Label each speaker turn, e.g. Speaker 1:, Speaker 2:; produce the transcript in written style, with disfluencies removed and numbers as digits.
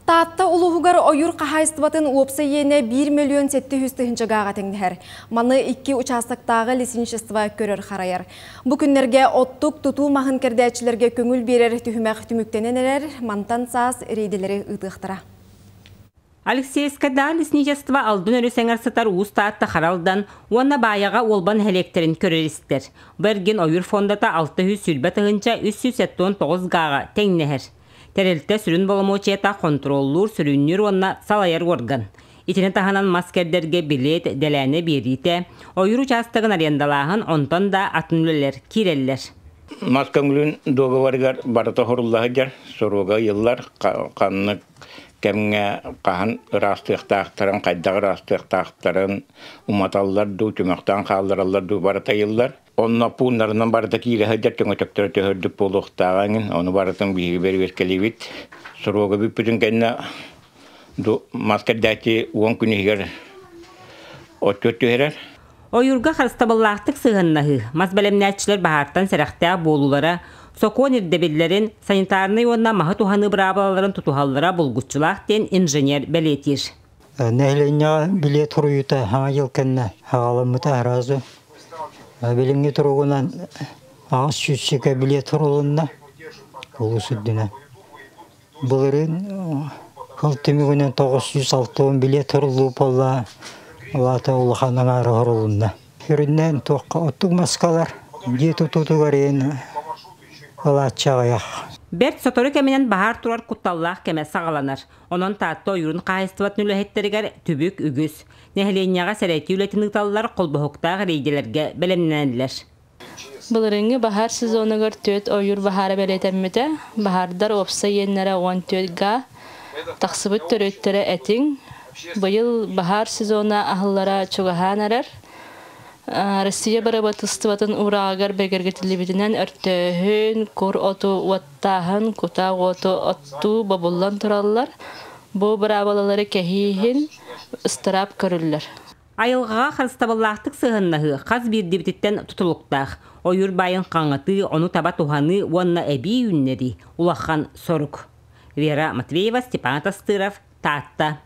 Speaker 1: Taatta uluğugar oyur qahaystıbatın uopsa yene 1.700.000 gağa tengdihер. Mаны 2 участоктағы лесенчества көрір қарайыр. Bu күннерге оттук туту мағын кердәчілерге көңіл берер түхімәқ түміктенен әрер, мантан саас рейделері ұтықтыра.
Speaker 2: Алексеевскада лесничество алдын өресеңер сытар уыз таатта қаралдан, уанна баяға олбан әлектерін көрерістер. Берген ойыр фондата 600 сүрбет ығынша 379 гаға теңнехер. Терелте сүрін боломочета контроллур сүріннер онна салайар орган. Итіне тағанан маскердерге билет дәләне берите, ойыр участығын арендалағын онтан да атынлылер, киреллер.
Speaker 3: Маскаңлын доғыварғар барыта хоруллағы жар, соруға йыллар қанны кәміңе қахан растықтақтарын, қайдағы растықтақтарын, уматаллар ду, түміқтан қалдыралар ду барыта йыллар. Онна пуынларынан барыта кейлі ғаджаттың өтөктері төхірдік болуқтағанын, оны барытың бейгі бері веркелевит. Соруға бүппітін кәнна маскердәті 10 күнігер өтөт төхерер.
Speaker 2: Ойырға қарыстабыллақтық сығыннағы, мазбәлемнәтшілер бағарттан сәрәқтәі болулара, сокон ирдебеллерин санитарный онна маға туханы бұрабаларын тұтухаллара бұлғытшылақ ден инженер бәлетир.
Speaker 4: Нәхленя билет тұруыта аңа елкенне ағалымыта әразы. Беліңге тұруғынан ағыз сүтсеке билет тұрулынна болу сүддіне. Бұлырын қылтымығынан 960 билет тұрулу болла Лата улаханың ары ғырылында. Хүріннен оттық маскалар, жеті тұтығарен ұлатшағаяқ.
Speaker 2: Берт соторы кәменен бағар тұрар құтталлақ кәме сағаланар. Онын таатты ойырын қайыстыват нүлі түбік үгіз. Нәхіленияға сәрәйті үлетін ұқталылар қолбұхықтағы рейделерге бәлемнәнілер.
Speaker 5: Бұлырыңы бағар сезонығыр төт ойыр бағары бәлетәмметі. Бағардар опса еннері 14 ға тақсыбыт түреттері әтің. Быйыл bahar сезона ahıllara çoğahan arar. Россия барабатыстыбатын урагар бергергетилибитинен өртөһүн, кор оту уаттаһын, кута оту отту бабуллан тураллар. Бу барабалары кехихин ыстырап көрүллөр.
Speaker 2: Айылғаға қарыстабыллақтық сығыннағы қаз бір дебітеттен тұтылықтақ. Ойыр байын қаңыты, оны таба туханы, онна әбей үннері, улақан сорук. Вера Матвеева, Степан Тастыров, Таатта.